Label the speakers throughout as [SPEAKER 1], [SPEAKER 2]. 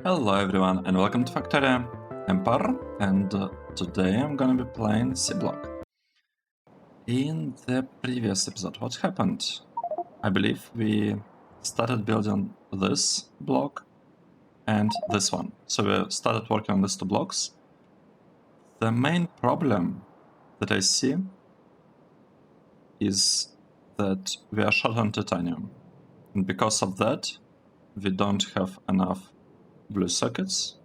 [SPEAKER 1] Hello everyone and welcome to Factorio. I'm Par and today I'm gonna be playing Seablock. In the previous episode, what happened? I believe we started building this block and this one. So we started working on these two blocks. The main problem that I see is that we are short on titanium. And because of that, we don't have enough blue sockets.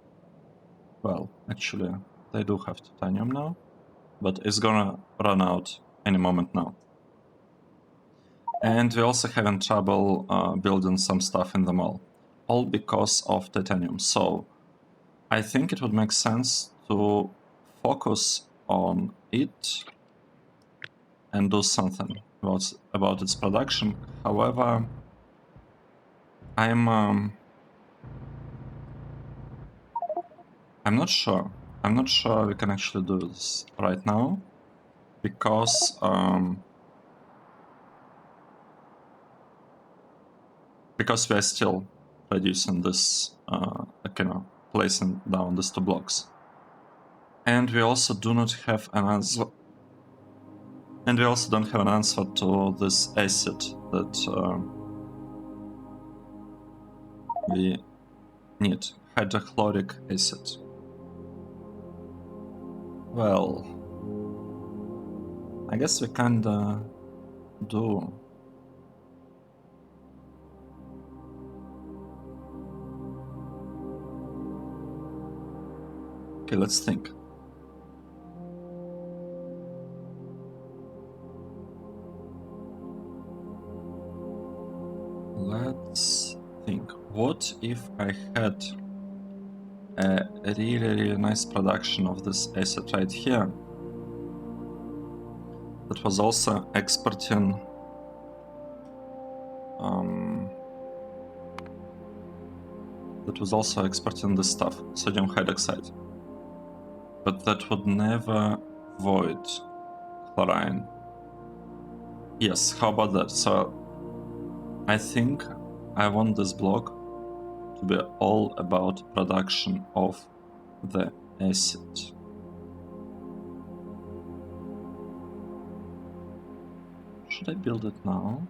[SPEAKER 1] Well, actually, they do have titanium now, but it's gonna run out any moment now. And we're also having trouble building some stuff in the mall, all because of titanium. So I think it would make sense to focus on it and do something about its production. However, I'm not sure. I'm not sure we can actually do this right now, because we are still producing this, placing down these two blocks, and we also do not have an answer. And we also don't have an answer to this acid that we need, hydrochloric acid. Well, I guess we kinda do. Okay, let's think. Let's think. What if I had a really nice production of this acid right here that was also exporting this stuff, sodium hydroxide, but that would never void chlorine. Yes, how about that? So I think I want this block to be all about production of the acid. Should I build it now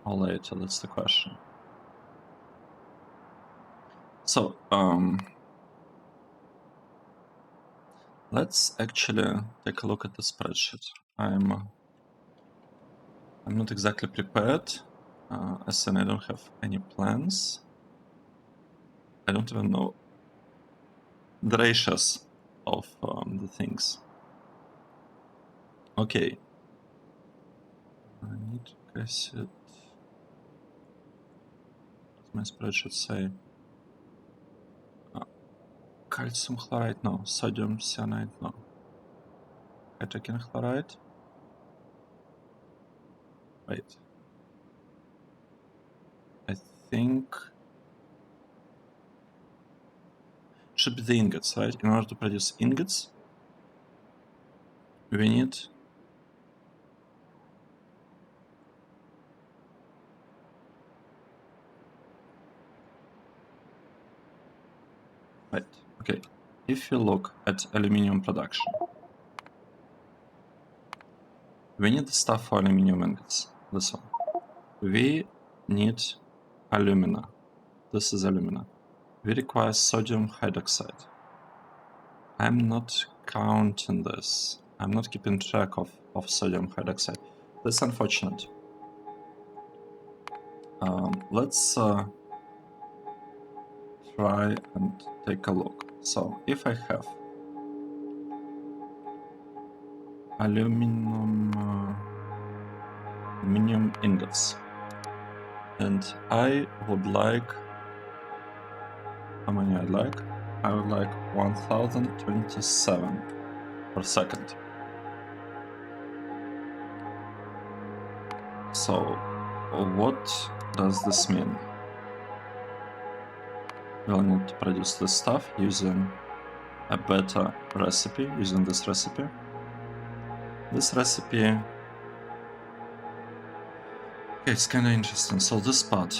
[SPEAKER 1] or later? That's the question. So let's actually take a look at the spreadsheet. I'm not exactly prepared, as in I don't have any plans. I don't even know the ratios of the things. Okay. I need to guess it. What does my spreadsheet say? Calcium chloride, no. Sodium cyanide, no. Hydrogen chloride. Wait. I think should be the ingots, right? In order to produce ingots, we need right. Okay. If you look at aluminium production, we need the stuff for aluminium ingots. This one. We need alumina. This is alumina. We require sodium hydroxide. I'm not counting this. I'm not keeping track of sodium hydroxide. That's unfortunate. Let's try and take a look. So if I have aluminum ingots, and I would like, how many I like? I would like 1027 per second. So what does this mean? We'll need to produce this stuff using a better recipe, using this recipe. This recipe, okay, it's kind of interesting. So this part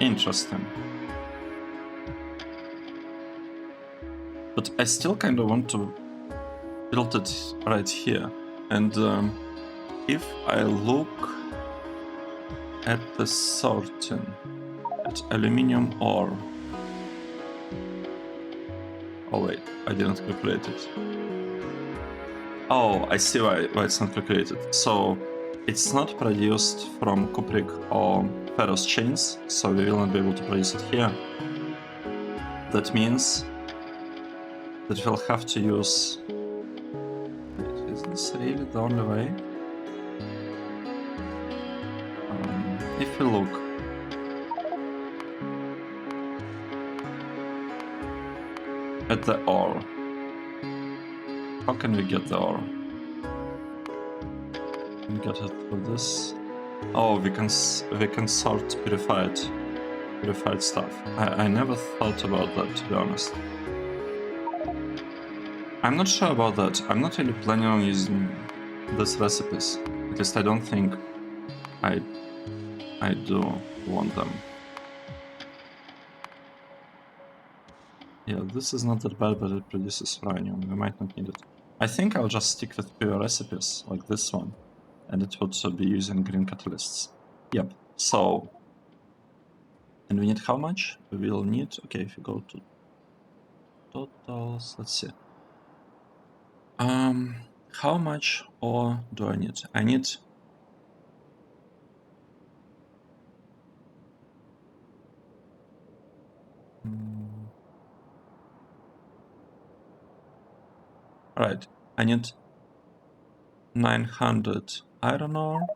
[SPEAKER 1] Interesting. But I still kind of want to build it right here. And if I look at the sorting, at aluminium ore. Oh wait, I didn't calculate it. Oh, I see why it's not calculated. So it's not produced from cupric or ferrous chains, so we will not be able to produce it here. That means that we'll have to use... Wait, is this really the only way? If we look... at the ore. How can we get the ore? Can we get it through this? Oh, we can sort purified stuff. I never thought about that, to be honest. I'm not sure about that. I'm not really planning on using these recipes. At least I don't think I do want them. Yeah, this is not that bad, but it produces uranium. We might not need it. I think I'll just stick with pure recipes, like this one. And it would be using green catalysts. Yep, so... And we need how much? We will need... Okay, if you go to totals, let's see. How much ore do I need? I need... Right, I need 900 iron ore,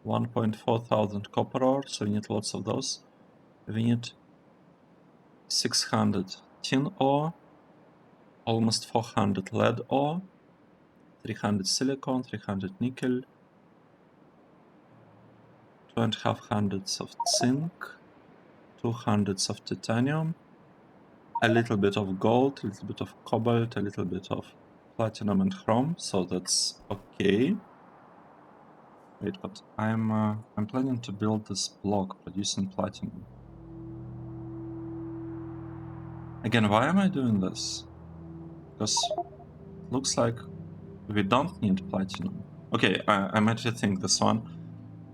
[SPEAKER 1] 1.4 thousand copper ore, so we need lots of those. We need 600 tin ore, almost 400 lead ore, 300 silicon, 300 nickel, 2.5 of zinc, 200 of titanium, a little bit of gold, a little bit of cobalt, a little bit of platinum and chrome, so that's okay. Wait, but I'm planning to build this block producing platinum. Again, why am I doing this? Because it looks like we don't need platinum. Okay, I might rethink this one,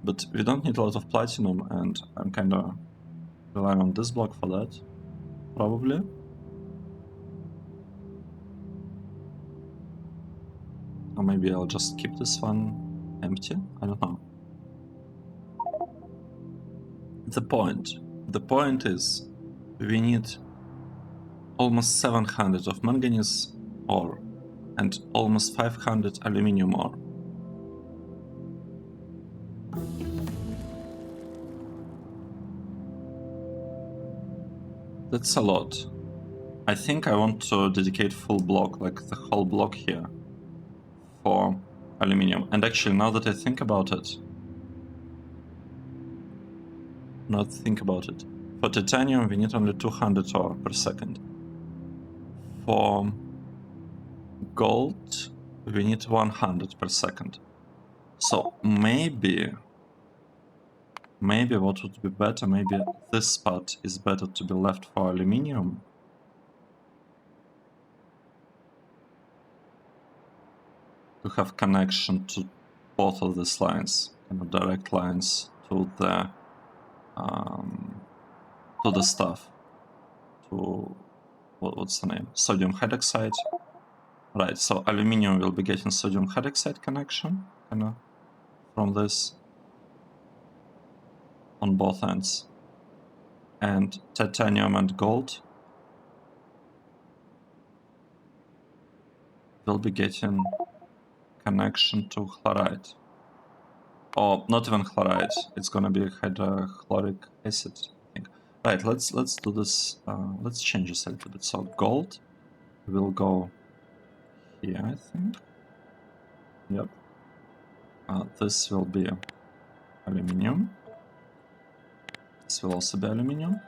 [SPEAKER 1] but we don't need a lot of platinum, and I'm kind of relying on this block for that, probably. Or maybe I'll just keep this one empty, I don't know. The point is, we need almost 700 of manganese ore and almost 500 aluminium ore. That's a lot. I think I want to dedicate full block, like the whole block here, for aluminium. And actually, now that I think about it, for titanium we need only 200 ore per second. For gold we need 100 per second. So maybe what would be better, maybe this part is better to be left for aluminium. To have connection to both of these lines, direct lines to the stuff, to what's the name? Sodium hydroxide. Right, so aluminium will be getting sodium hydroxide connection, from this on both ends, and titanium and gold will be getting connection to chloride. Or not even chloride, it's gonna be hydrochloric acid, I think. Right, let's do this, let's change this a little bit. So gold will go here, I think. Yep. This will be aluminium. This will also be aluminium.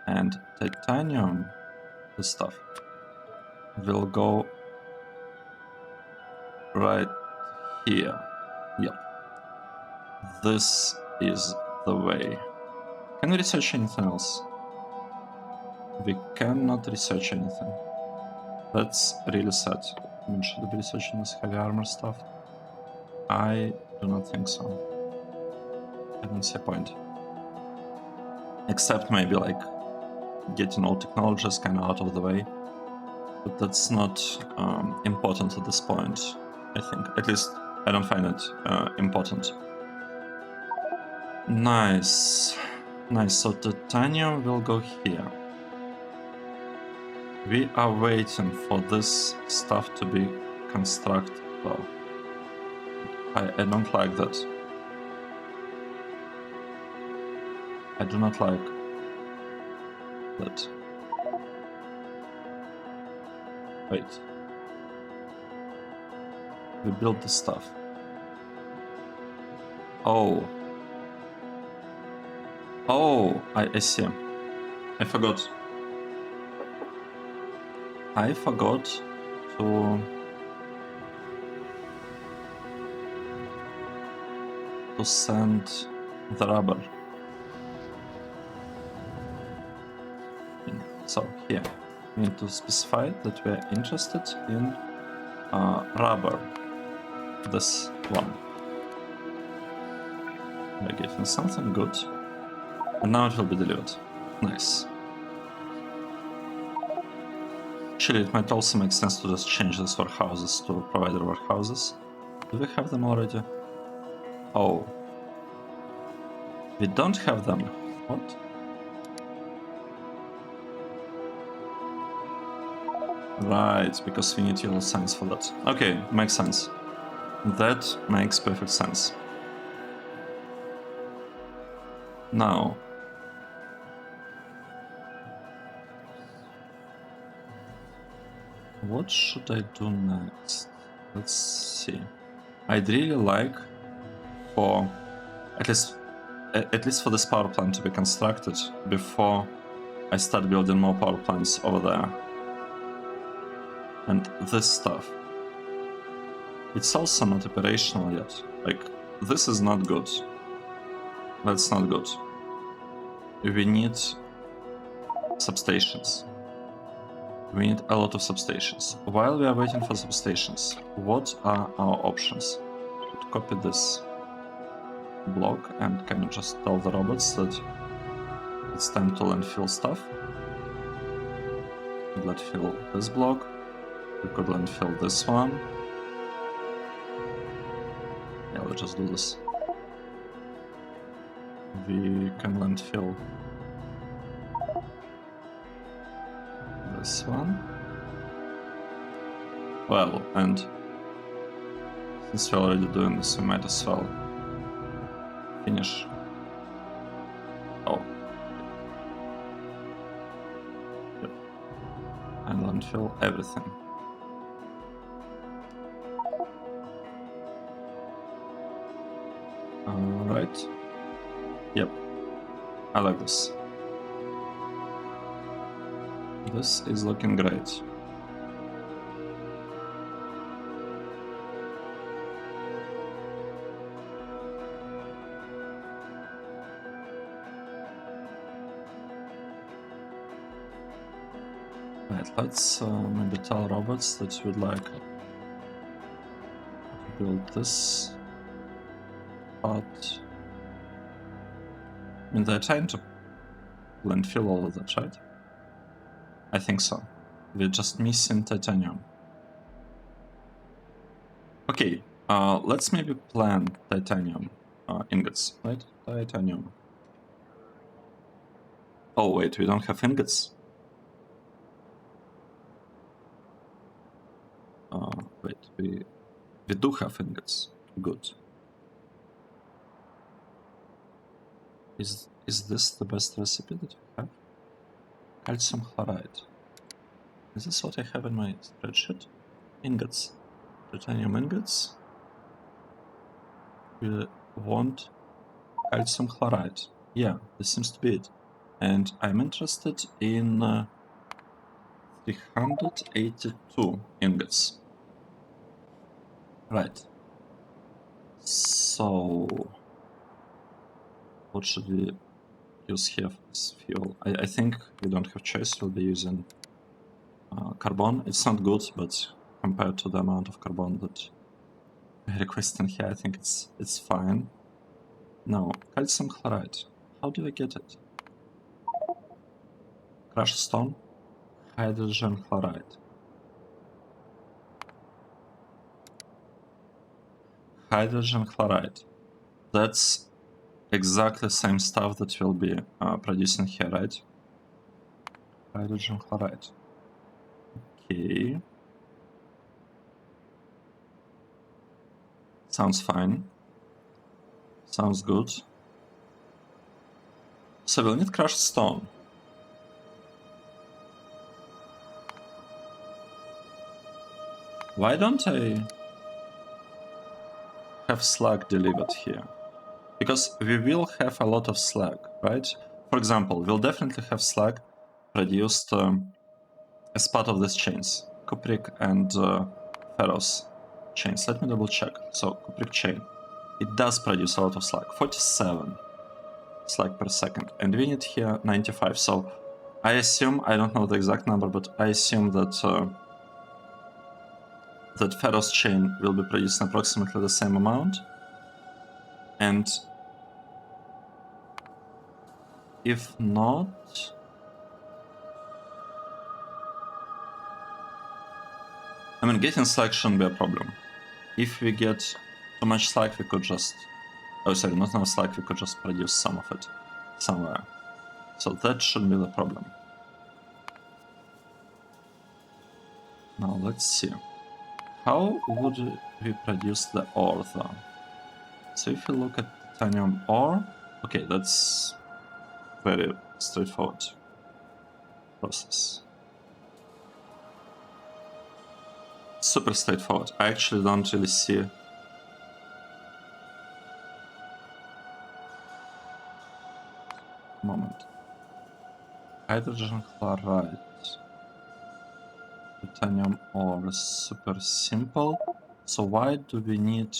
[SPEAKER 1] And titanium, this stuff, will go right here. Yep. This is the way. Can we research anything else? We cannot research anything. That's really sad. I mean, should we be researching this heavy armor stuff? I do not think so. I don't see a point. Except maybe like getting all technologies kind of out of the way. But that's not important at this point, I think. At least I don't find it important. Nice. Nice, so titanium will go here. We are waiting for this stuff to be constructed though. I don't like that. I do not like that. Wait. We built this stuff. Oh. Oh, I see. I forgot. I forgot to send the rubber. So here, we need to specify that we are interested in rubber. This one. We're getting something good. And now it will be delivered. Nice. Actually, it might also make sense to just change these warehouses to provider warehouses. Do we have them already? Oh. We don't have them. What? Right, because we need yellow signs for that. Okay, makes sense. That makes perfect sense. Now, what should I do next? Let's see. I'd really like for at least for this power plant to be constructed before I start building more power plants over there. And this stuff, it's also not operational yet. Like, this is not good. That's not good. We need substations. We need a lot of substations. While we are waiting for substations, what are our options? To copy this block and can you just tell the robots that it's time to landfill stuff? Landfill this block. We could landfill this one. Yeah, let's just do this. We can landfill this one. Well, and since we're already doing this, we might as well finish. Oh. Yep. And landfill everything. Alright. Yep. I like this. This is looking great. Right, let's maybe tell robots that we'd like to build this part. I mean, they're trying to landfill all of that, right? I think so. We're just missing titanium. Okay, let's maybe plan titanium ingots, right? Titanium. Oh wait, we don't have ingots. Wait, we do have ingots. Good. Is this the best recipe that we have? Calcium chloride. Is this what I have in my spreadsheet? Ingots. Titanium ingots. We want calcium chloride. Yeah, this seems to be it. And I'm interested in 382 ingots. Right. So, what should we use here as fuel. I think we don't have choice, we'll be using carbon. It's not good, but compared to the amount of carbon that we're requesting here, I think it's fine. Now, calcium chloride. How do we get it? Crushed stone, hydrogen chloride. Hydrogen chloride. That's exactly the same stuff that we'll be producing here, right? Hydrogen chloride. Okay. Sounds fine. Sounds good. So we'll need crushed stone. Why don't I have slag delivered here? Because we will have a lot of slag, right? For example, we'll definitely have slag produced as part of these chains. Cupric and ferrous chains. Let me double check. So, cupric chain. It does produce a lot of slag. 47 slag per second. And we need here 95. So, I assume, I don't know the exact number, but I assume that that ferrous chain will be producing approximately the same amount. And if not, I mean, getting slag shouldn't be a problem. If we get too much slag, we could just... Oh, sorry, not enough slag, we could just produce some of it somewhere. So that shouldn't be the problem. Now, let's see. How would we produce the ore, though? So if you look at titanium ore... Okay, that's very straightforward process. Super straightforward. I actually don't really see... Moment. Hydrogen chloride. Titanium ore is super simple. So why do we need...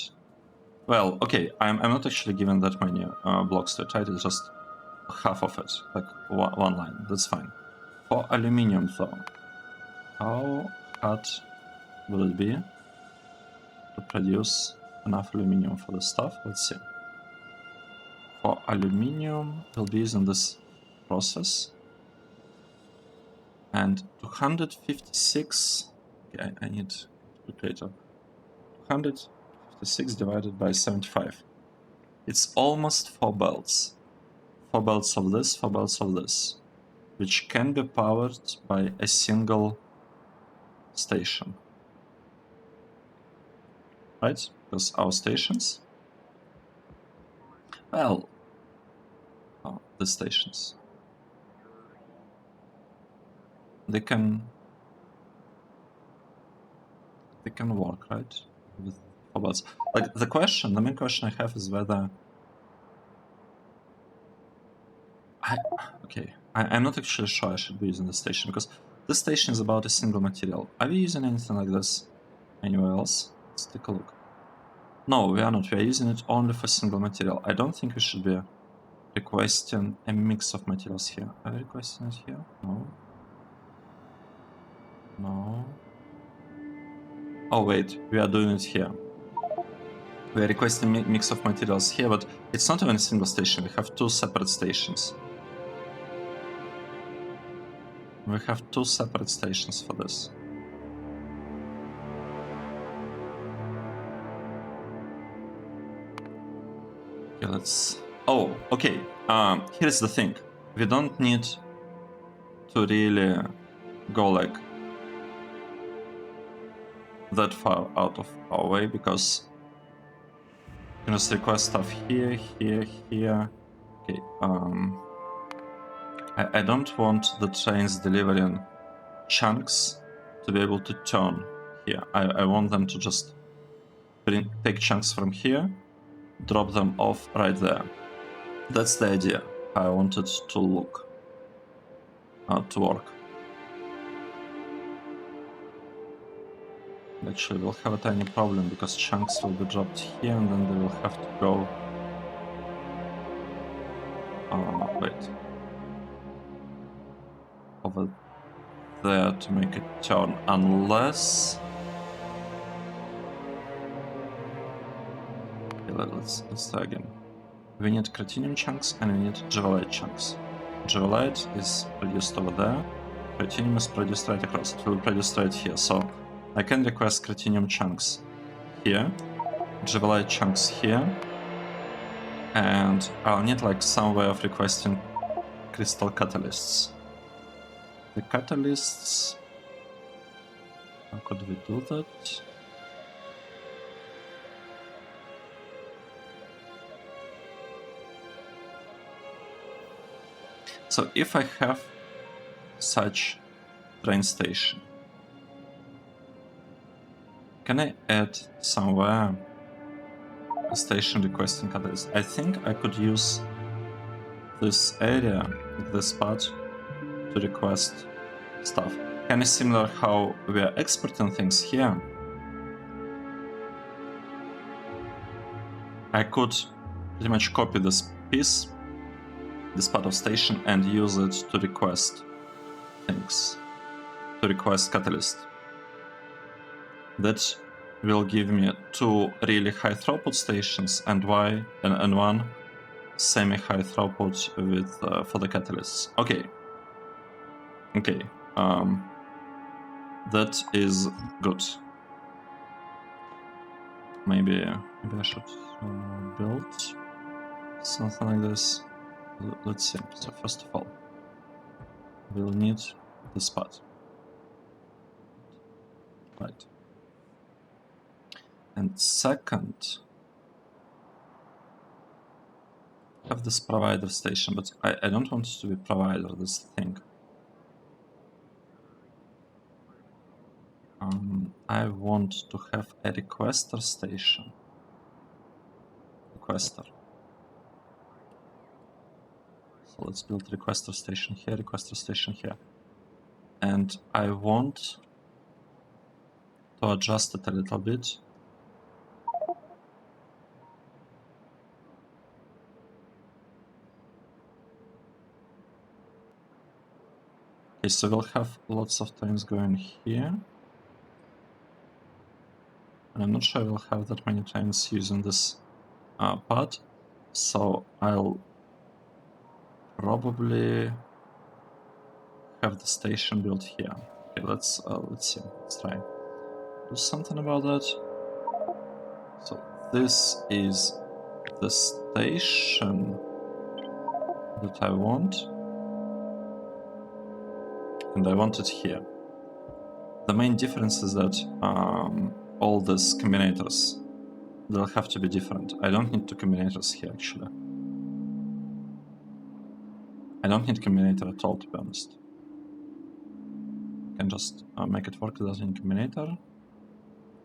[SPEAKER 1] Well, okay, I'm not actually given that many blocks to it, right? It's just half of it, like one line. That's fine. For aluminium, though, how hard will it be to produce enough aluminium for this stuff? Let's see. For aluminium, we'll be using this process. And 256... Okay, I need a calculator. 256 divided by 75. It's almost 4 belts. 4 belts of this, 4 belts of this. Which can be powered by a single station. Right? Because our stations... Well... Oh, the stations. They can work, right? With 4 belts. Like, the main question I have is whether... I'm not actually sure I should be using this station, because this station is about a single material. Are we using anything like this anywhere else? Let's take a look. No, we are not. We are using it only for single material. I don't think we should be requesting a mix of materials here. Are we requesting it here? No. No. Oh wait, we are doing it here. We are requesting a mix of materials here, but it's not even a single station. We have 2 separate stations. We have 2 separate stations for this. Okay, let's... Oh, okay. Here's the thing. We don't need to really go like that far out of our way, because you can just request stuff here, here, here. Okay, I don't want the trains delivering chunks to be able to turn here. I want them to just take chunks from here, drop them off right there. That's the idea. I want it to look, to work. Actually, we'll have a tiny problem, because chunks will be dropped here and then they will have to go wait. Over there to make it turn, unless... Okay, let's try again. We need Cretinium chunks and we need Javelite chunks. Javelite is produced over there. Cretinium is produced right across. It will be produced right here. So I can request Cretinium chunks here, Javelite chunks here, and I'll need like some way of requesting crystal catalysts. The catalysts... How could we do that? So if I have such train station, can I add somewhere a station requesting catalyst? I think I could use this area, this part, to request stuff. Kind of similar how we are exporting things here. I could pretty much copy this piece, this part of station, and use it to request things, to request catalyst. That will give me 2 really high throughput stations and one semi high throughput with for the catalysts. Okay. That is good. Maybe I should build something like this. Let's see. So first of all, we'll need this part. Right. And second, have this provider station, but I don't want it to be provider, this thing. I want to have a requester station. Requester. So let's build requester station here. And I want to adjust it a little bit. Okay, so we'll have lots of trains going here. And I'm not sure we'll have that many trains using this part, so I'll probably have the station built here. Okay, let's see. Let's try do something about that. So this is the station that I want, and I want it here. The main difference is that all these combinators, they'll have to be different. I don't need 2 combinators here, actually. I don't need combinator at all, to be honest. I can just make it work without any combinator.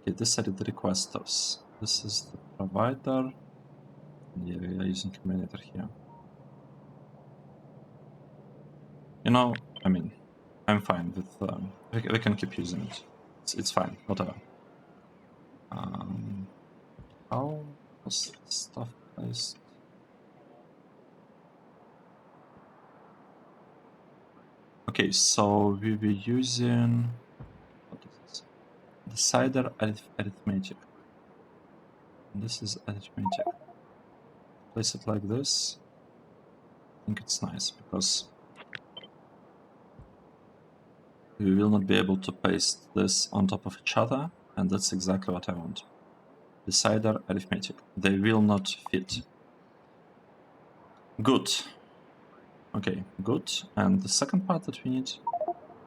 [SPEAKER 1] Okay, these are the requesters. This is the provider. Yeah, we are using combinator here. You know, I mean, I'm fine with... we can keep using it. It's fine, whatever. How was stuff placed? Okay, so we were using... What is this? Decider arithmetic. This is arithmetic. Place it like this. I think it's nice because we will not be able to paste this on top of each other, and that's exactly what I want. Decider arithmetic. They will not fit. Good. Okay, good. And the second part that we need,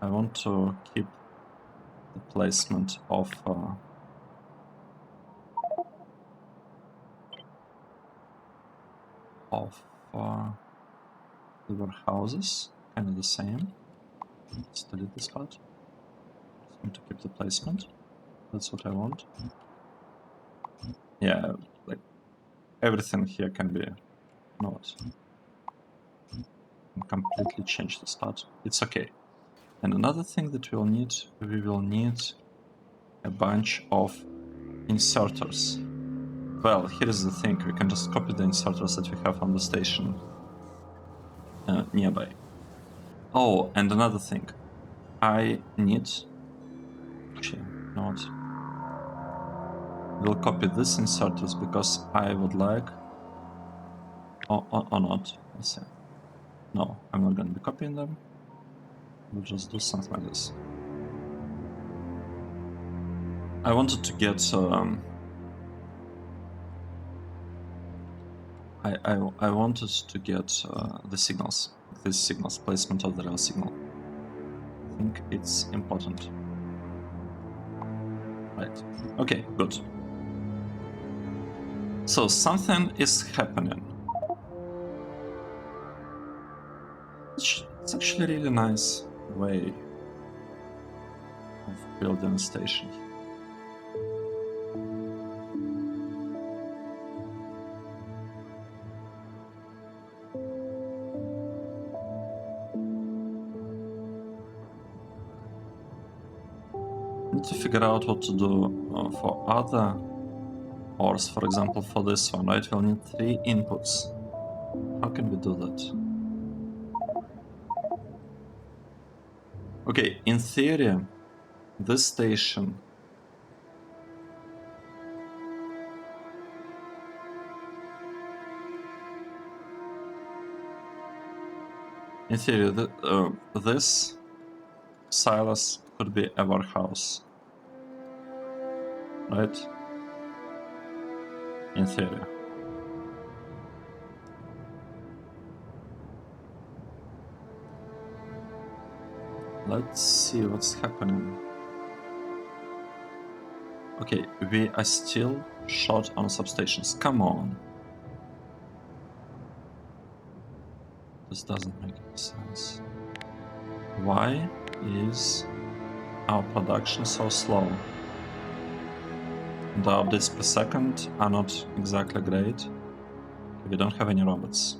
[SPEAKER 1] I want to keep the placement of the warehouses, kind of the same. Let's delete this part. Just want to keep the placement. That's what I want. Yeah, like everything here can be not. Completely change this part. It's okay. And another thing that we will need a bunch of inserters. Well, here is the thing, we can just copy the inserters that we have on the station nearby. Oh, and another thing. I need... Actually, not. We'll copy this inserters because I would like... Or not. Let's see. No, I'm not going to be copying them. We'll just do something like this. I wanted to get... I wanted to get the signals. These signals, placement of the real signal. I think it's important. Right. Okay, good. So something is happening. It's actually a really nice way of building a station. Need to figure out what to do for other ores. For example, for this one, right? We'll need 3 inputs. How can we do that? Okay, in theory, this station in theory, this silos could be a warehouse, right? In theory. Let's see what's happening. Okay, we are still short on substations. Come on. This doesn't make any sense. Why is our production so slow? The updates per second are not exactly great. We don't have any robots.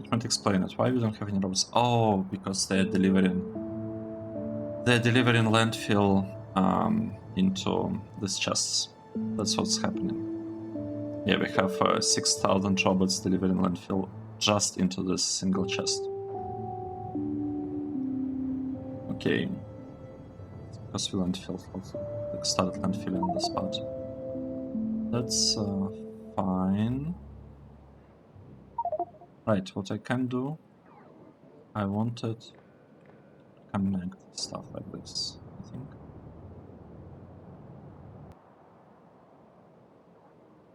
[SPEAKER 1] It might explain it. Why we don't have any robots? Oh, because they're delivering landfill into these chests. That's what's happening. Yeah, we have 6,000 robots delivering landfill just into this single chest. Okay. It's because we started landfilling this part. That's fine. Right, what I can do, I wanted to connect stuff like this, I think.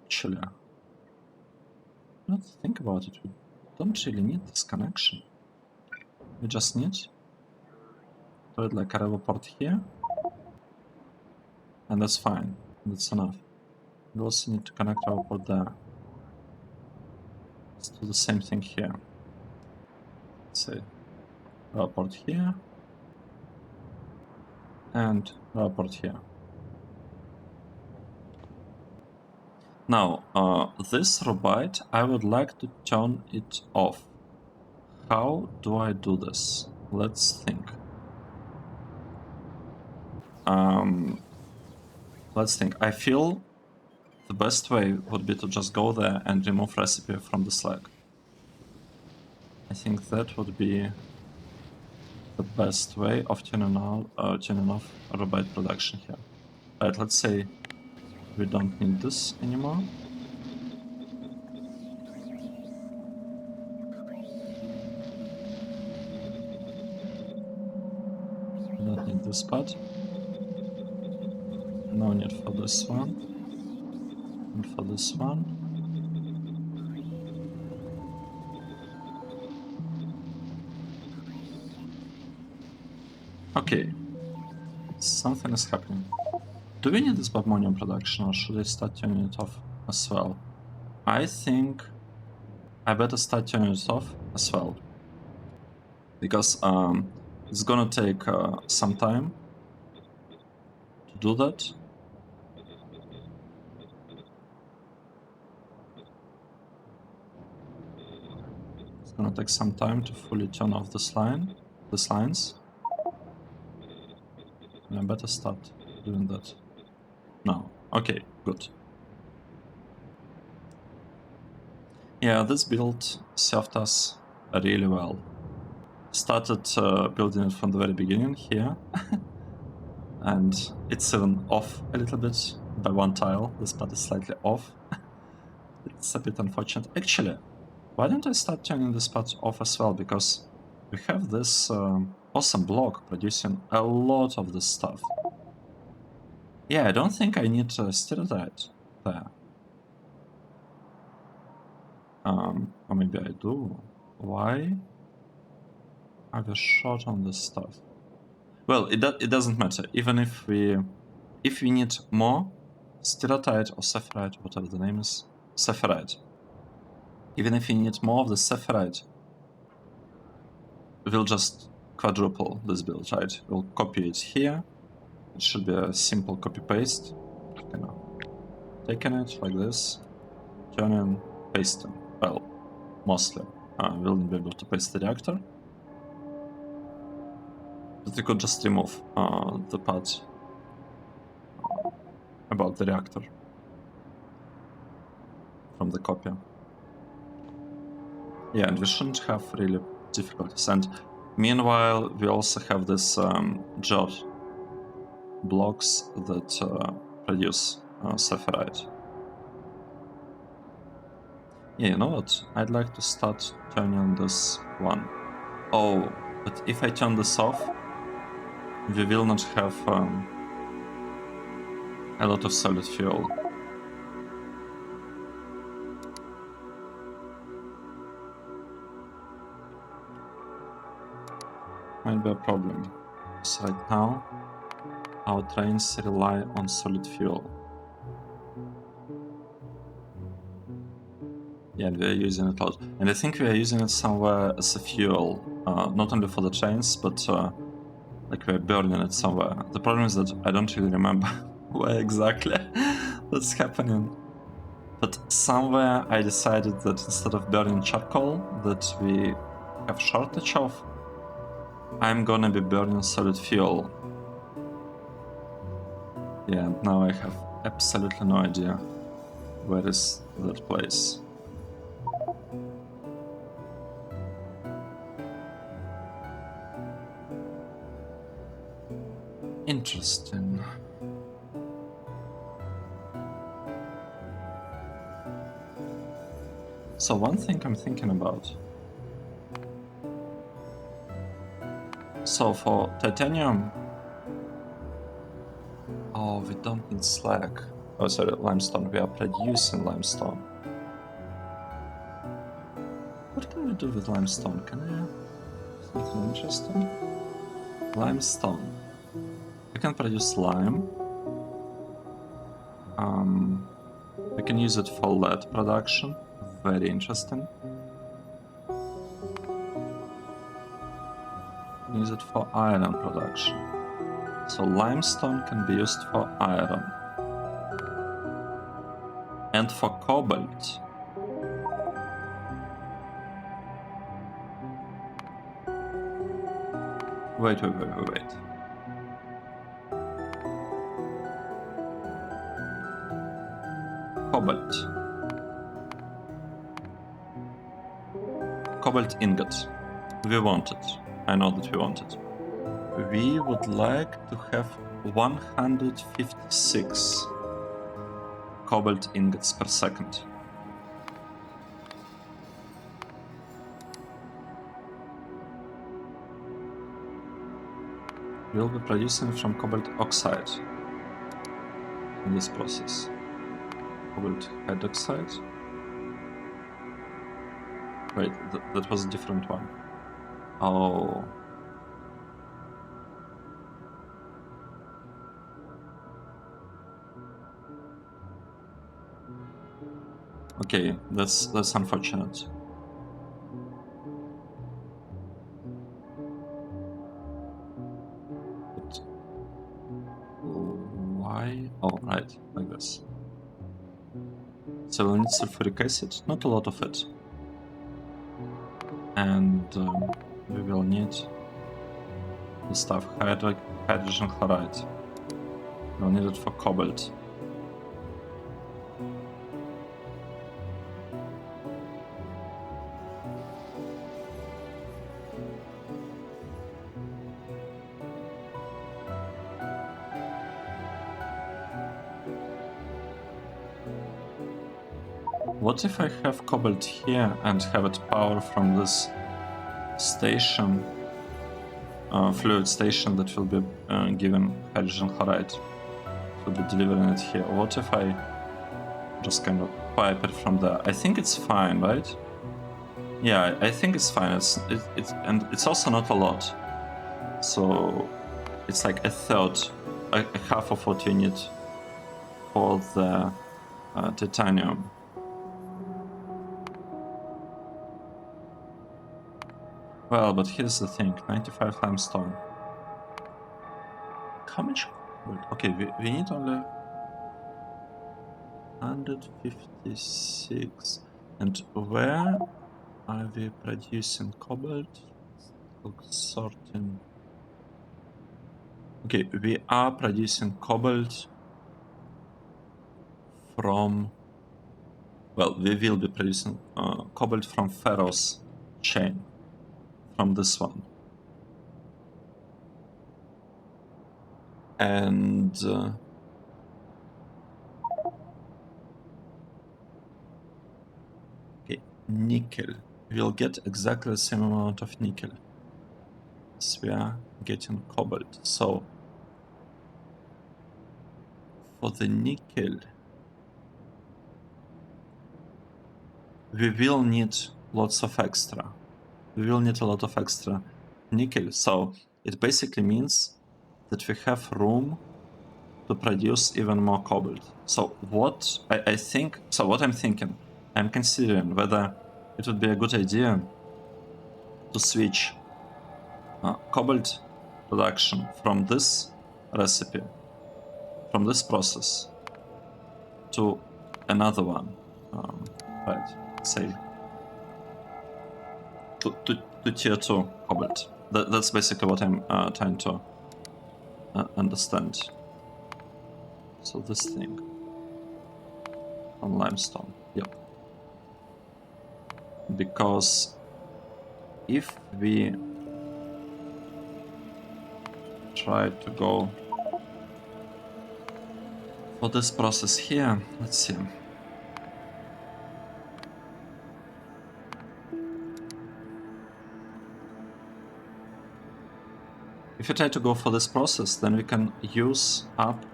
[SPEAKER 1] Actually, let's think about it. We don't really need this connection. We just need to do it like a revo port here. And that's fine. That's enough. We also need to connect our port there. Let's do the same thing here. Let's say our port here. And our port here. Now, this robot, I would like to turn it off. How do I do this? Let's think. Let's think. I feel the best way would be to just go there and remove recipe from the Slack. I think that would be the best way of turning off robot production here. Alright, let's say we don't need this anymore. We don't need this part. No need for this one. And for this one. Okay. Something is happening. Do we need this Babmonium production, or should I start turning it off as well? I think I better start turning it off as well. Because it's gonna take some time to do that. It's gonna take some time to fully turn off these lines. And I better start doing that now. Okay, good. Yeah, this build served us really well. Started building it from the very beginning here, and it's even off a little bit by one tile. This part is slightly off. It's a bit unfortunate. Actually, why don't I start turning this part off as well? Because we have this awesome block producing a lot of this stuff. Yeah, I don't think I need stereotype there. Or maybe I do. Why are we short on this stuff? Well, it doesn't matter. Even if we need more stereotype or sapphirite, whatever the name is, sapphirite. Even if we need more of the sapphirite, we'll just quadruple this build, right? We'll copy it here. It should be a simple copy-paste. You know, taking it like this, turning, pasting. Well, mostly. We'll be able to paste the reactor. But we could just remove the part about the reactor from the copy. Yeah, and we shouldn't have really difficulties. And meanwhile, we also have this jar blocks that produce sapphirite. Yeah, you know what? I'd like to start turning this one. Oh, but if I turn this off, we will not have a lot of solid fuel. Might be a problem. So right now, our trains rely on solid fuel. Yeah, we are using it a lot. And I think we are using it somewhere as a fuel, not only for the trains, but like we're burning it somewhere. The problem is that I don't really remember where exactly that's happening. But somewhere I decided that instead of burning charcoal that we have shortage of, I'm gonna be burning solid fuel. Yeah, and now I have absolutely no idea where is that place. Interesting. So one thing I'm thinking about. So for titanium... Oh, we don't need slag. Oh, sorry, limestone. We are producing limestone. What can we do with limestone? Can we... Something interesting? Limestone. We can produce lime. We can use it for lead production. Very interesting. Use it for iron production. So limestone can be used for iron. And for cobalt. Wait. Cobalt. Cobalt ingot. We want it. I know that we want it. We would like to have 156 cobalt ingots per second. We'll be producing from cobalt oxide in this process. Cobalt hydroxide. Wait, that was a different one. Oh. Okay, that's unfortunate. But why? Oh, right, like this. So we'll need sulfuric acid, not a lot of it. And we will need the stuff, hydrogen chloride. We'll need it for cobalt. What if I have cobalt here and have it power from this station, fluid station that will be given hydrogen chloride? Will be delivering it here. What if I just kind of pipe it from there? I think it's fine, right? Yeah, I think it's fine. And it's also not a lot. So it's like a third, a half of what you need for the titanium. Well, but here's the thing: 95 limestone. How much? Okay, we need only 156. And where are we producing cobalt? Sorting. Okay, we are producing cobalt from. Well, we will be producing cobalt from ferrous chain, from this one. And okay, nickel. We'll get exactly the same amount of nickel as we are getting cobalt. So for the nickel, we will need lots of extra. We will need a lot of extra nickel. So it basically means that we have room to produce even more cobalt. So what I think, so what I'm thinking, I'm considering whether it would be a good idea to switch cobalt production from this recipe, from this process, to another one, right? Say to tier 2 cobalt. That's basically what I'm trying to understand. So this thing on limestone, yep. Because if we try to go for this process here, let's see. If you try to go for this process, then we can use up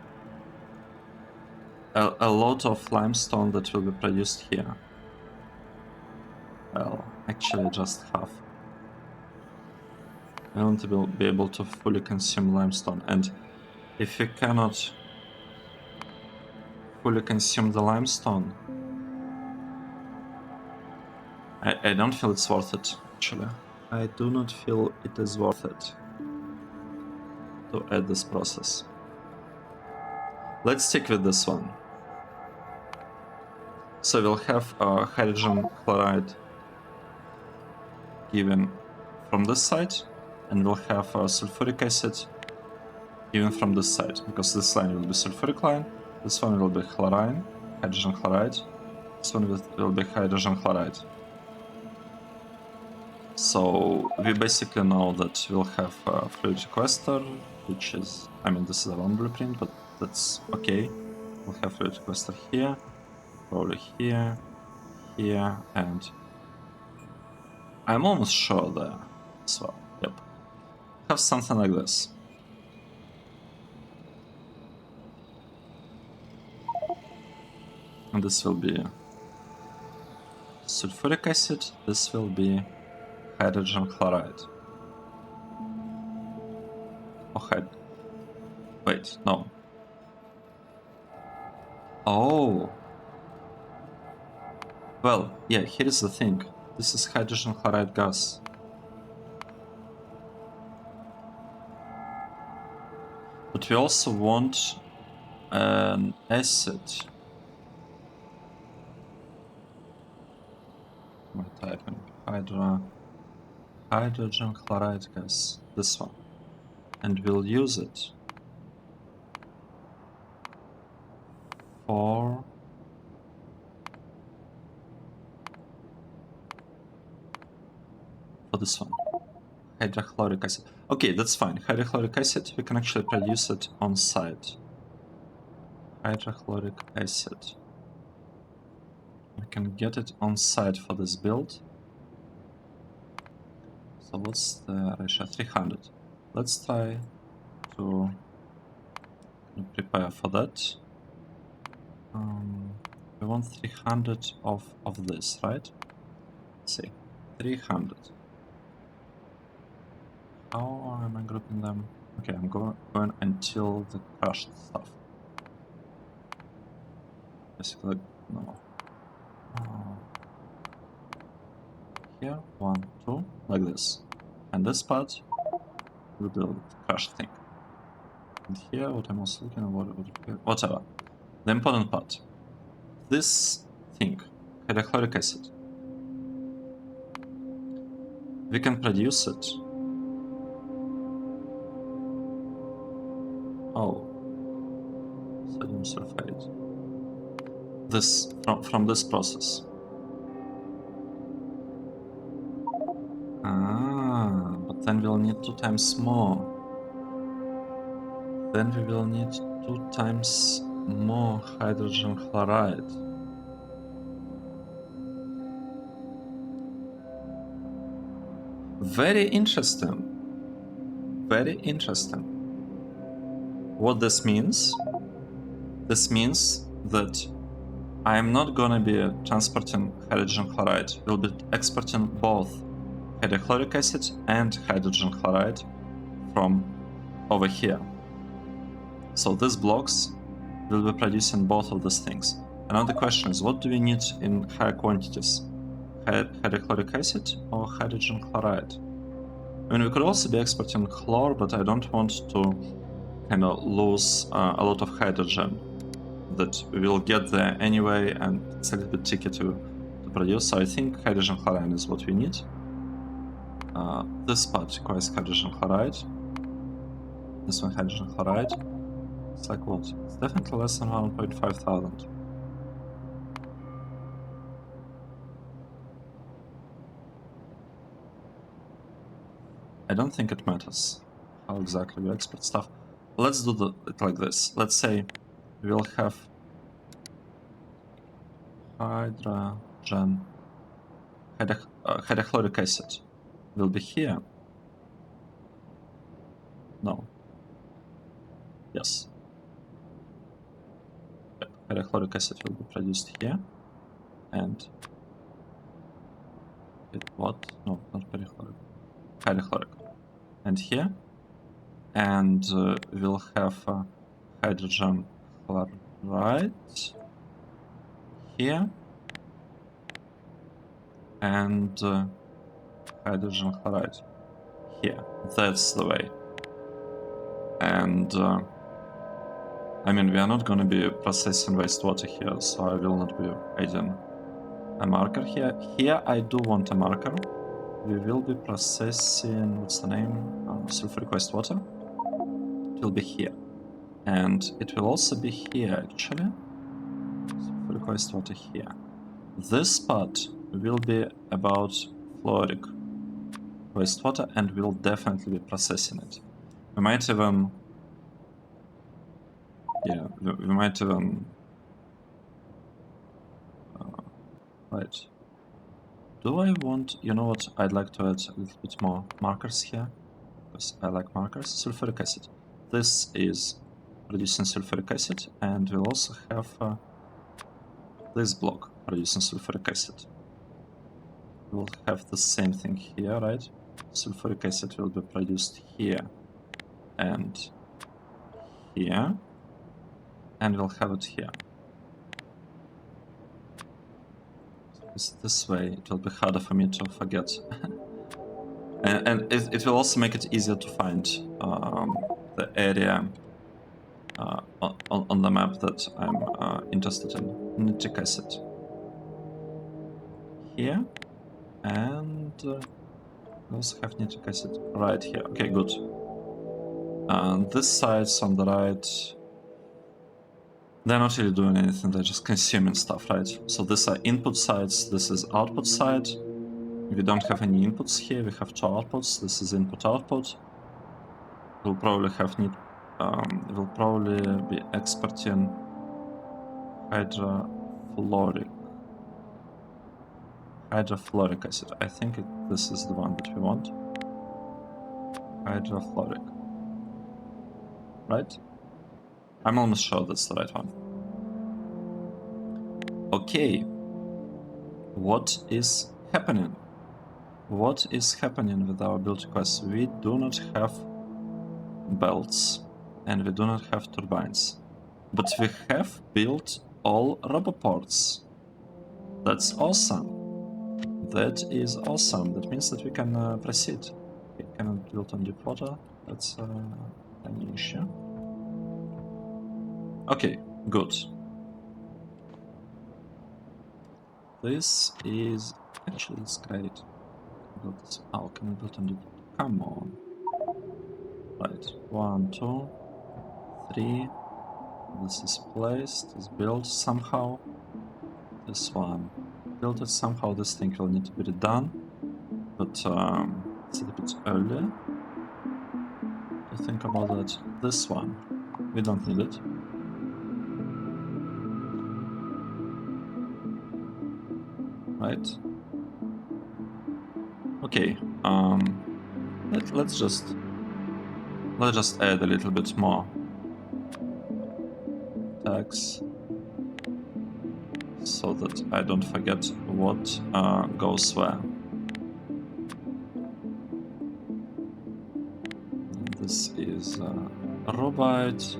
[SPEAKER 1] a lot of limestone that will be produced here. Well, actually just half. I want to be able to fully consume limestone, and if we cannot fully consume the limestone, I don't feel it's worth it, actually. I do not feel it is worth it to add this process. Let's stick with this one. So we'll have hydrogen chloride given from this side, and we'll have sulfuric acid given from this side, because this line will be sulfuric line, this one will be chlorine, hydrogen chloride, this one will be hydrogen chloride. So we basically know that we'll have a fluid requester, which is, I mean, this is a wrong blueprint, but that's okay. We'll have fluid requester here, probably here, here, and I'm almost sure there as well. Yep. Have something like this. And this will be sulfuric acid, this will be hydrogen chloride. Oh, wait, no. Oh. Well, yeah, here is the thing. This is hydrogen chloride gas. But we also want an acid. I'm typing hydrogen chloride gas, this one. And we'll use it for this one. Hydrochloric acid. Okay, that's fine. Hydrochloric acid, we can actually produce it on site. Hydrochloric acid. we can get it on site for this build. So what's the ratio? 300. Let's try to prepare for that. We want 300 of this, right? Let's see, 300. How am I grouping them? Okay, I'm going until the crushed stuff. Basically, no. Here, 1, 2, like this. And this part will be the crushed thing. And here, what I'm also looking at, whatever. The important part. This thing, hydrochloric acid. We can produce it. Oh, sodium sulfate. This from this process. But then we'll need 2 times more. Then we will need 2 times more hydrogen chloride. Very interesting. Very interesting. What this means? This means that I am not gonna be transporting hydrogen chloride. We'll be exporting both hydrochloric acid and hydrogen chloride from over here. So these blocks will be producing both of these things. And now the question is, what do we need in higher quantities? Hydrochloric acid or hydrogen chloride? I mean, we could also be exporting chlor, but I don't want to kind of lose a lot of hydrogen that we will get there anyway, and it's a little bit tricky to produce. So I think hydrogen chloride is what we need. This part requires hydrogen chloride. This one hydrogen chloride. It's like what? It's definitely less than 1,500. I don't think it matters how exactly we export stuff. Let's do it like this. Let's say we'll have hydrochloric acid will be here. No. Yes. Hydrochloric acid will be produced here. And what? No, not hydrochloric. Hydrochloric. And here. And we'll have hydrogen chloride here. And hydrogen chloride here. That's the way. And I mean, we are not going to be processing wastewater here, so I will not be adding a marker here. Here I do want a marker. We will be processing, what's the name? Sulfuric wastewater. It will be here. And it will also be here, actually. Sulfuric wastewater here. This part will be about fluoric wastewater, and we'll definitely be processing it. We might even... Yeah, we might even... right. Do I want... You know what? I'd like to add a little bit more markers here, because I like markers. Sulfuric acid. This is producing sulfuric acid, and we'll also have this block producing sulfuric acid. We'll have the same thing here, right? Sulfuric acid will be produced here and here, and we'll have it here. So this way it will be harder for me to forget. and it will also make it easier to find the area on the map that I'm interested in. Nitric acid here, and we also have nitric acid right here. Okay, good. This side's on the right. They're not really doing anything, they're just consuming stuff, right? So these are input sides, this is output side. We don't have any inputs here, we have 2 outputs. This is input-output. We'll probably have we'll probably be exporting hydrofluoric hydrofluoric acid. I think this is the one that we want. Hydrofluoric. Right? I'm almost sure that's the right one. Okay. What is happening? What is happening with our build request? We do not have belts and we do not have turbines. But we have built all roboports. That's awesome. That is awesome. That means that we can proceed. We cannot build on deep water. That's an issue. Okay, good. This is actually great. Build this. Oh, can we build on deep water? Come on. Right. 1, 2, 3. This is placed. It's built somehow. This one. Built it somehow. This thing will need to be redone. But it's a little bit early to think about that. This one. We don't need it. Right? Okay. Let's just add a little bit more tags so that I don't forget what goes where. This is rubite.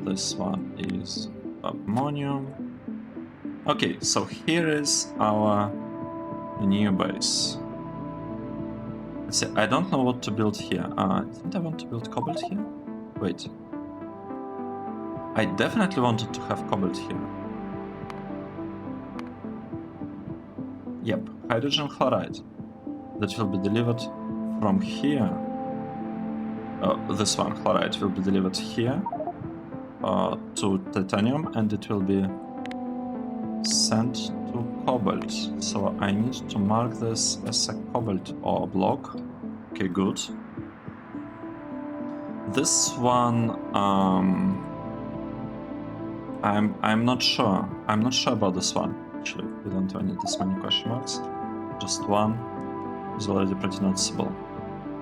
[SPEAKER 1] This one is ammonium. Okay, so here is our new base. Let's see, I don't know what to build here. Didn't I want to build cobalt here? Wait. I definitely wanted to have cobalt here. Yep, hydrogen chloride. That will be delivered from here. This one, chloride, will be delivered here to titanium, and it will be sent to cobalt. So I need to mark this as a cobalt ore block. Okay, good. This one, I'm not sure. I'm not sure about this one. Actually, we don't need this many question marks. Just one is already pretty noticeable.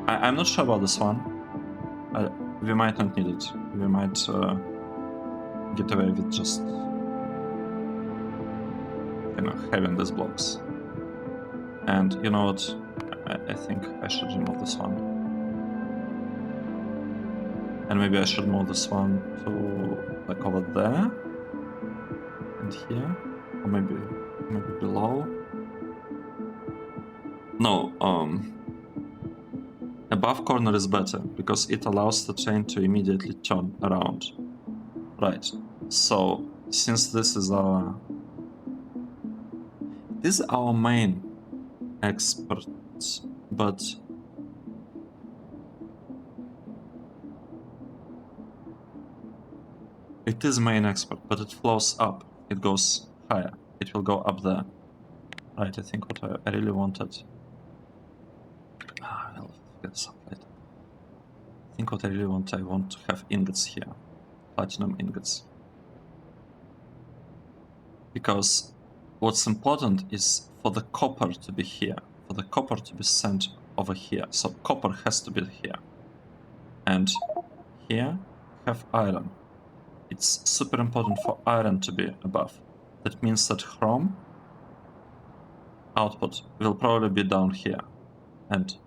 [SPEAKER 1] I'm not sure about this one. We might not need it. We might get away with just having these blocks. And you know what? I think I should remove this one. And maybe I should move this one to like over there and here, or maybe below. No, above corner is better because it allows the train to immediately turn around. Right. So since this is our main export, but it is main export, but it flows up. It goes higher. It will go up there. Right, I think what I really wanted. I'll figure this out later. I think what I really want, I want to have ingots here. Platinum ingots. Because what's important is for the copper to be here. For the copper to be sent over here. So copper has to be here. And here have iron. It's super important for iron to be above. That means that chrome output will probably be down here. And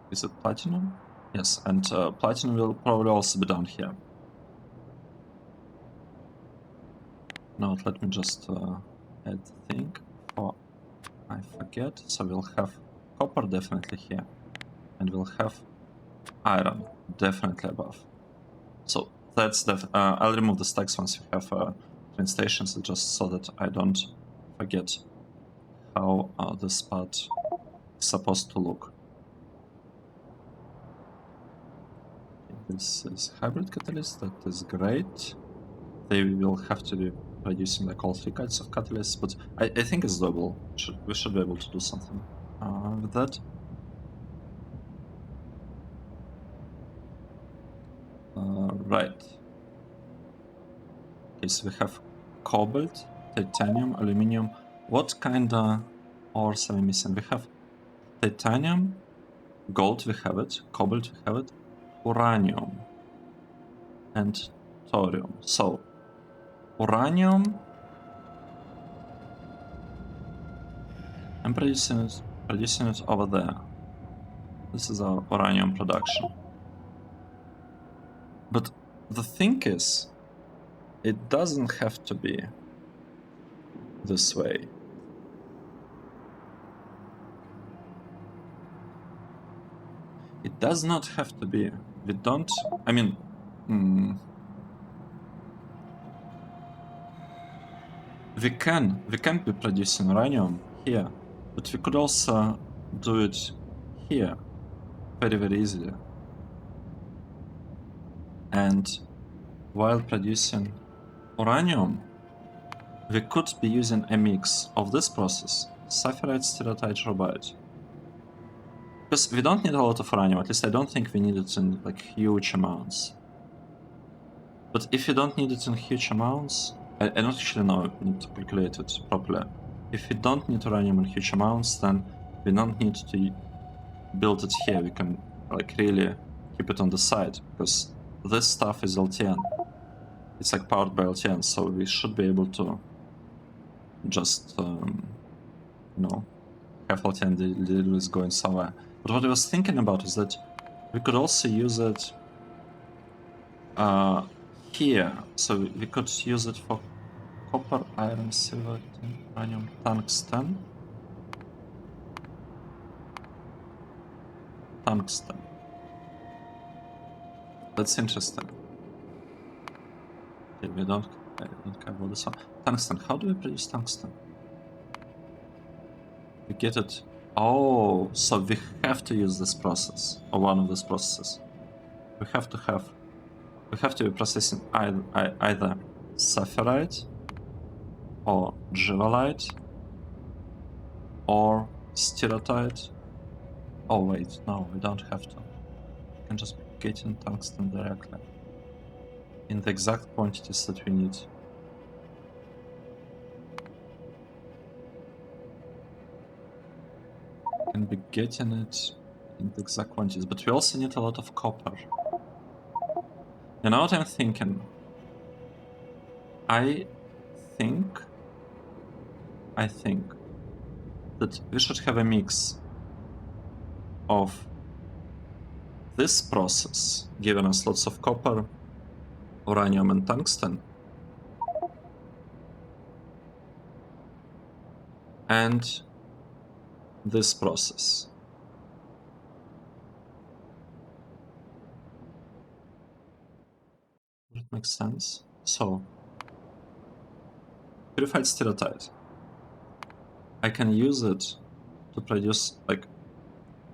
[SPEAKER 1] is it platinum? Yes, and platinum will probably also be down here. Now let me just add the thing before I forget. So we'll have copper definitely here. And we'll have iron definitely above. So that's I'll remove the stacks once we have train stations, just so that I don't forget how this part is supposed to look. This is hybrid catalyst, that is great. They will have to be producing like all 3 kinds of catalysts, but I think it's doable. We should be able to do something with that. Right. Okay, so we have cobalt, titanium, aluminium. What kind of ores are we missing? We have titanium, gold, we have it, cobalt, we have it, uranium, and thorium. So, uranium, I'm producing it over there. This is our uranium production. But the thing is, it doesn't have to be this way. It does not have to be. We don't, I mean, we can be producing uranium here, but we could also do it here very, very easily. And while producing uranium, we could be using a mix of this process, saffirite, steatite, rubide. Because we don't need a lot of uranium, at least I don't think we need it in like huge amounts. But if you don't need it in huge amounts, I don't actually know, we need to calculate it properly. If we don't need uranium in huge amounts, then we don't need to build it here. We can like really keep it on the side, because this stuff is LTN. It's like powered by LTN, so we should be able to just, you know, have LTN deliveries going somewhere. But what I was thinking about is that we could also use it here. So we could use it for copper, iron, silver, tin, uranium, tungsten. Tungsten. That's interesting. Okay, I don't care about this one. Tungsten. How do we produce tungsten? We get it. Oh, so we have to use this process, or one of these processes. We have to be processing either saffirite, or givalite, or steatite. Oh wait, no, we don't have to. We can just get in tungsten directly in the exact quantities that we need. We can be getting it in the exact quantities, but we also need a lot of copper. You know what I'm thinking? I think that we should have a mix of this process, giving us lots of copper, uranium, and tungsten, and this process. Does it make sense? So, purified steatite. I can use it to produce, like,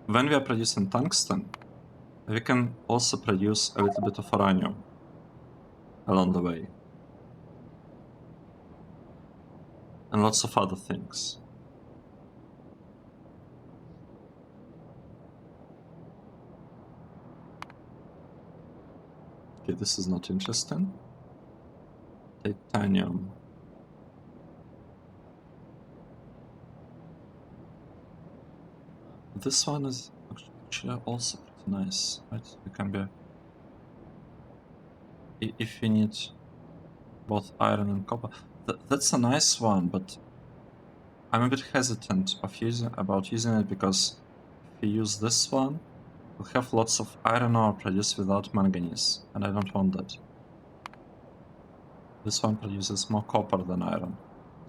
[SPEAKER 1] when we are producing tungsten, we can also produce a little bit of uranium along the way. And lots of other things. Okay, this is not interesting. Titanium. This one is actually also pretty nice, right? It can be... If we need both iron and copper. That's a nice one, but I'm a bit hesitant about using it, because if we use this one, we'll have lots of iron ore produced without manganese, and I don't want that. This one produces more copper than iron,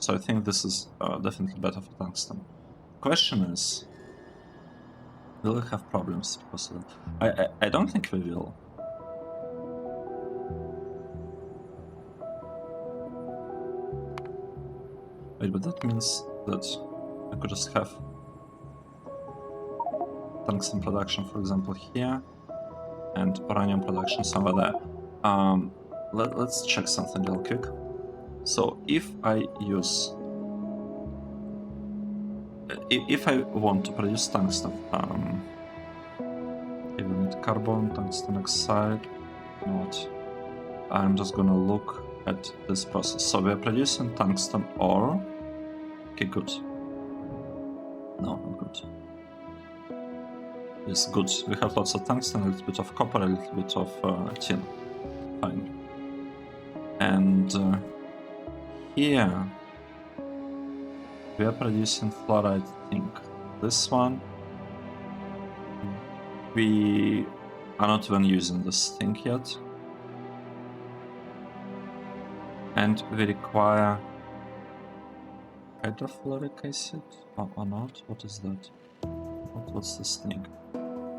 [SPEAKER 1] so I think this is definitely better for tungsten. Question is, will we have problems because of that? I don't think we will. Wait, but that means that I could just have tungsten production, for example, here, and uranium production somewhere there. Let's check something real quick. So if I use... if I want to produce tungsten, even with carbon, tungsten oxide, you know what? I'm just gonna look at this process. So we're producing tungsten ore, Okay, good. No, not good. It's good. We have lots of tungsten, a little bit of copper, a little bit of tin. Fine. And here we are producing fluoride, I think. This one, we are not even using this thing yet. And we require hydrofluoric acid or not? What is that? What's this thing?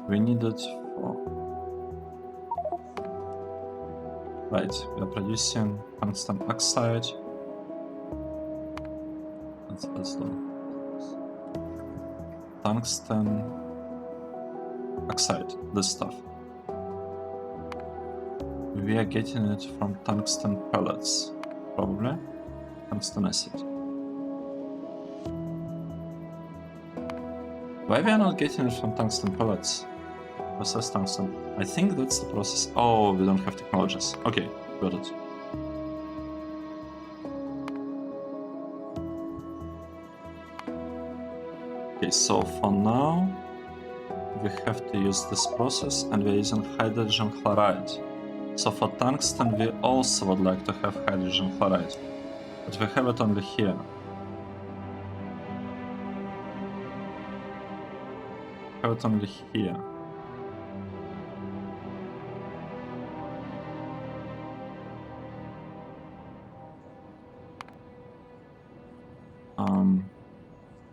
[SPEAKER 1] We need it for... Right, we are producing tungsten oxide. Let's do tungsten oxide, this stuff. We are getting it from tungsten pellets, probably. Tungsten acid. Why we are not getting it from tungsten pellets? Process tungsten. I think that's the process. Oh, we don't have technologies. Okay, got it. Okay, so for now, we have to use this process and we're using hydrogen chloride. So for tungsten, we also would like to have hydrogen chloride, but we have it only here. We have it only here.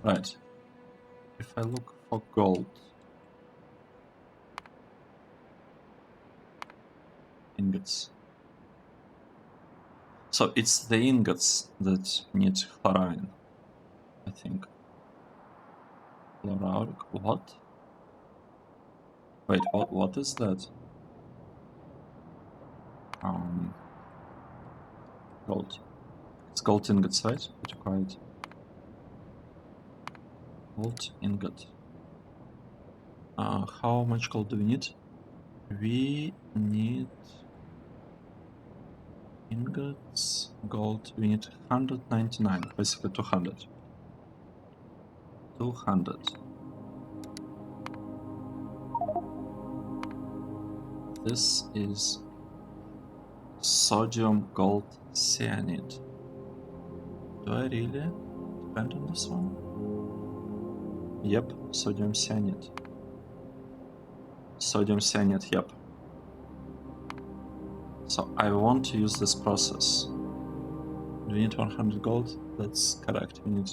[SPEAKER 1] Right. If I look for gold ingots. So it's the ingots that need chlorine, I think. Chloride, what? Wait, what is that? Gold. It's gold ingots, right? What required? Gold ingot. How much gold do we need? We need ingots, gold. We need 199, basically 200. 200. This is sodium gold cyanide. Do I really depend on this one? Yep, sodium cyanide. Sodium cyanide, yep. So I want to use this process. Do we need 100 gold? That's correct. We need,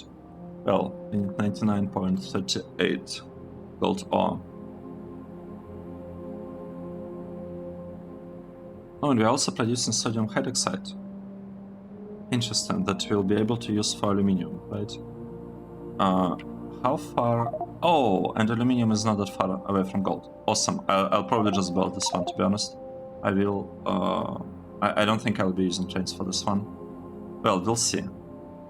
[SPEAKER 1] well, we need 99.38 gold ore. Oh, and we're also producing sodium hydroxide. Interesting, that we'll be able to use for aluminium, right? How far? Oh, and aluminium is not that far away from gold. Awesome. I'll probably just build this one, to be honest. I will... I don't think I'll be using trains for this one. Well, we'll see.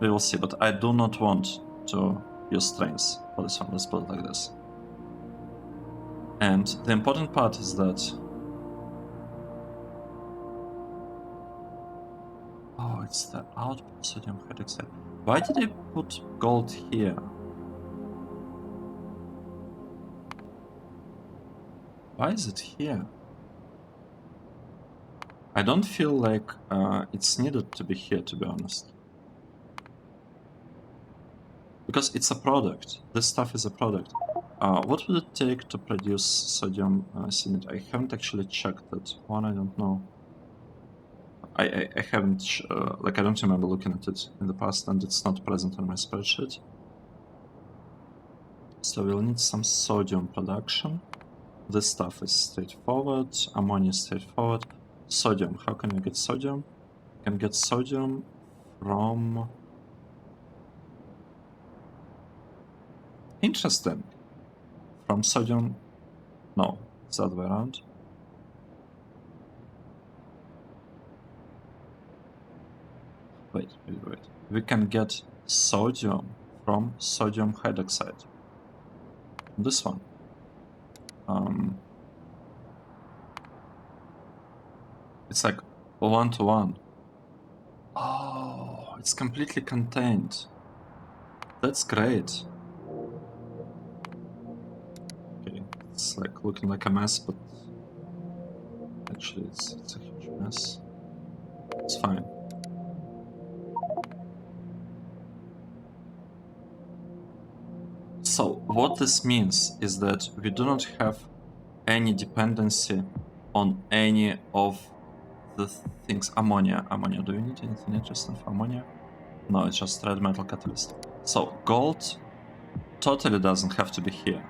[SPEAKER 1] We will see, but I do not want to use trains for this one. Let's put it like this. And the important part is that... Oh, it's the output sodium hydroxide. Why did I put gold here? Why is it here? I don't feel like it's needed to be here, to be honest. Because it's a product. This stuff is a product. What would it take to produce sodium cyanide? I haven't actually checked that one. I don't know. I haven't, like, I don't remember looking at it in the past, and it's not present on my spreadsheet. So we'll need some sodium production. This stuff is straightforward. Ammonia is straightforward. Sodium. How can we get sodium? We can get sodium from... Interesting. From sodium... No, it's the other way around. Wait. We can get sodium from sodium hydroxide. This one. It's like 1-to-1. Oh, it's completely contained. That's great. Okay, it's like looking like a mess, but actually it's a huge mess. It's fine. So what this means is that we do not have any dependency on any of the things. Ammonia. Ammonia. Do we need anything interesting for ammonia? No, it's just red metal catalyst. So gold totally doesn't have to be here.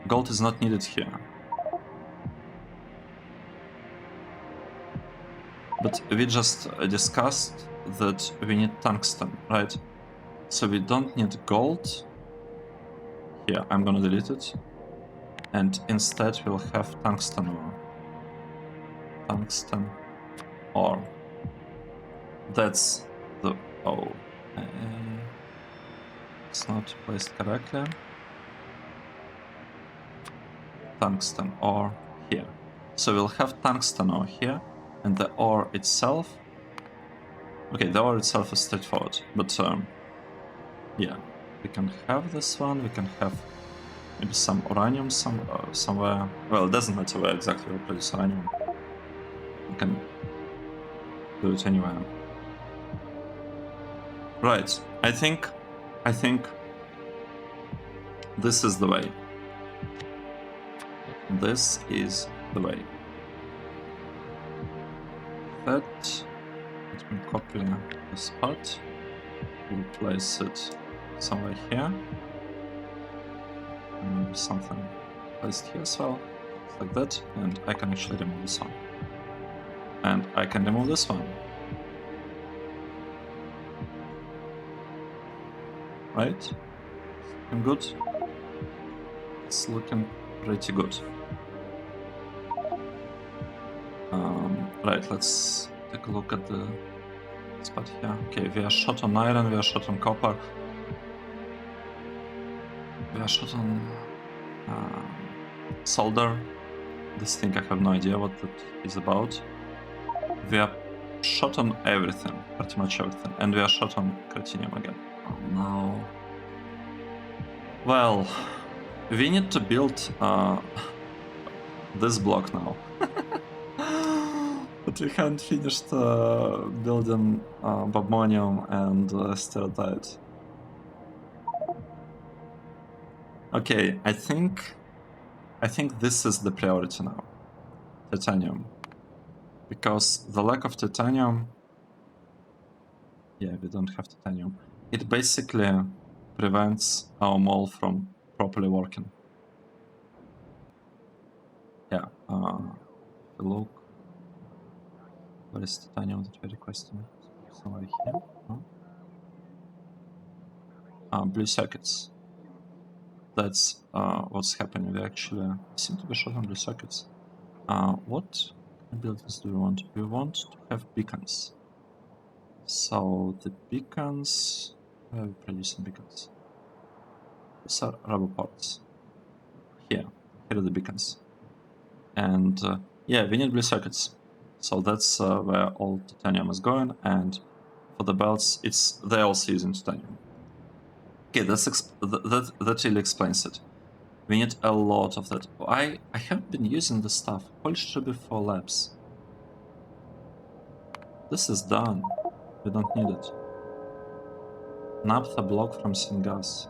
[SPEAKER 1] Gold is not needed here. But we just discussed that we need tungsten, right? So we don't need gold. Here, I'm gonna delete it. And instead we'll have tungsten ore. Tungsten ore. That's the... oh. It's not placed correctly. Tungsten ore here. So we'll have tungsten ore here, and the ore itself... okay, the ore itself is straightforward, but yeah, we can have this one, we can have maybe some uranium somewhere. Well, it doesn't matter where exactly we produce uranium. We can do it anywhere. Right, I think this is the way. This is the way. That, let me copy this part. We'll place it somewhere here. And maybe something placed here as well. Like that. And I can actually remove this one. And I can remove this one. Right? Looking good? It's looking pretty good. Right, let's take a look at the spot here. Okay, we are short on iron, we are short on copper. We are short on solder. This thing, I have no idea what that is about. We are short on everything, pretty much everything. And we are short on cretinium again. Oh no. Well, we need to build this block now. But we haven't finished building bobmonium and stereotypes. Okay, I think this is the priority now. Titanium. Because the lack of titanium... yeah, we don't have titanium. It basically prevents our mole from properly working. Yeah, look. Where is titanium that we're requesting? Somewhere here? No? Blue circuits. That's what's happening. We actually seem to be short on blue circuits. What abilities do we want? We want to have beacons. So the beacons... where are we producing beacons? These are rubber parts. Here are the beacons. And yeah, we need blue circuits. So that's where all titanium is going, and for the belts, they're also using titanium. Okay, that really explains it. We need a lot of that. I have been using this stuff. Polish ruby for labs. This is done. We don't need it. Naphtha block from syngas.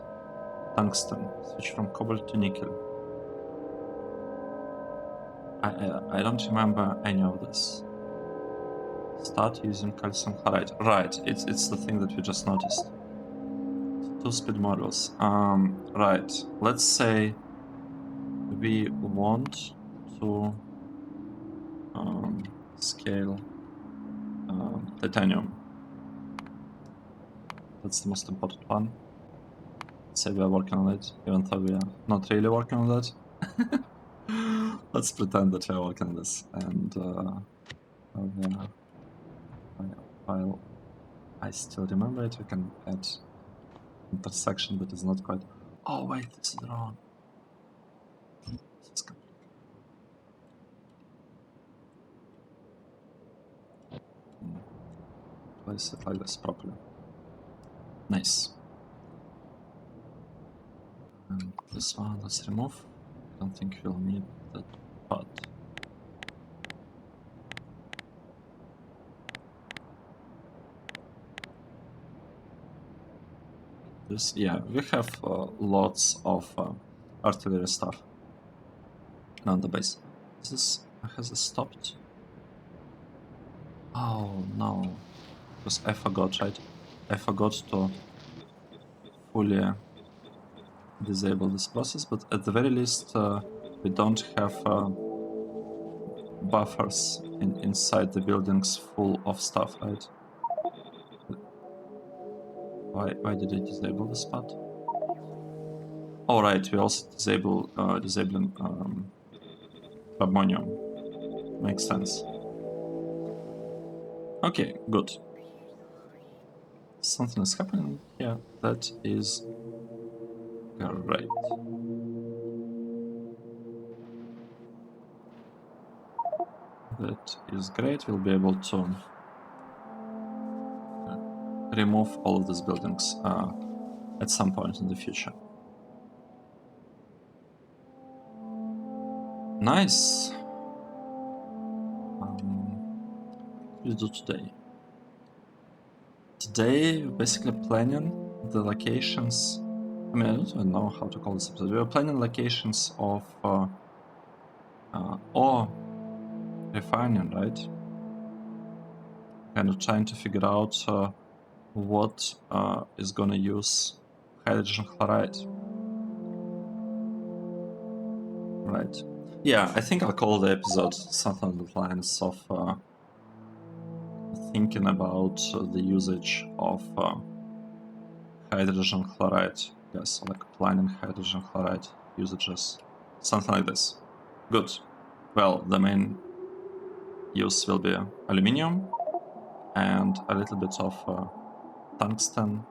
[SPEAKER 1] Tungsten. Switch from cobalt to nickel. I don't remember any of this. Start using calcium chloride. Right, it's the thing that we just noticed. 2-speed models. Right. Let's say we want to scale titanium. That's the most important one. Let's say we are working on it, even though we are not really working on that. Let's pretend that we are working on this. And while I still remember it, we can add intersection that is not quite... oh wait, this is wrong. This is place it like this properly. Nice. And this one, let's remove. I don't think we'll need that part. This, yeah, we have lots of artillery stuff on the base. Has it stopped? Oh no, because I forgot, right? I forgot to fully disable this process, but at the very least, we don't have buffers inside the buildings full of stuff, right? Why did it disable this part? All right, we also disabling carbonium. Makes sense. Okay, good. Something is happening here. That is great. That is great. We'll be able to remove all of these buildings at some point in the future. Nice. What do we do today? Today, we're basically planning the locations. I mean, I don't even know how to call this episode. We're planning locations of ore refining, right? Kind of trying to figure out what is gonna use hydrogen chloride. Right. Yeah, I think I'll call the episode something along the lines of thinking about the usage of hydrogen chloride. Yes, like planning hydrogen chloride usages. Something like this. Good. Well, the main use will be aluminium and a little bit of tungsten.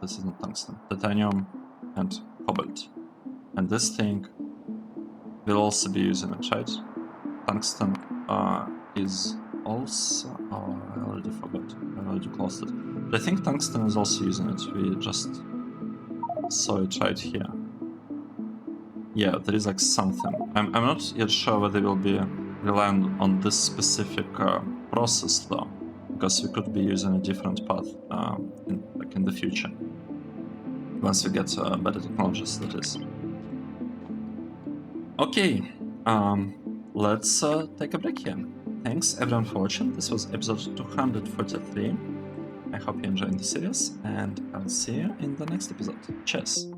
[SPEAKER 1] This is not tungsten. Titanium and cobalt. And this thing will also be using it, right? Tungsten is also... Oh, I already forgot. I already closed it. But I think tungsten is also using it. We just saw it right here. Yeah, there is like something. I'm not yet sure whether we'll be relying on this specific process though, because we could be using a different path in the future. Once we get better technologies, that is. Okay, let's take a break here. Thanks everyone for watching. This was episode 243. I hope you enjoyed the series, and I'll see you in the next episode. Cheers!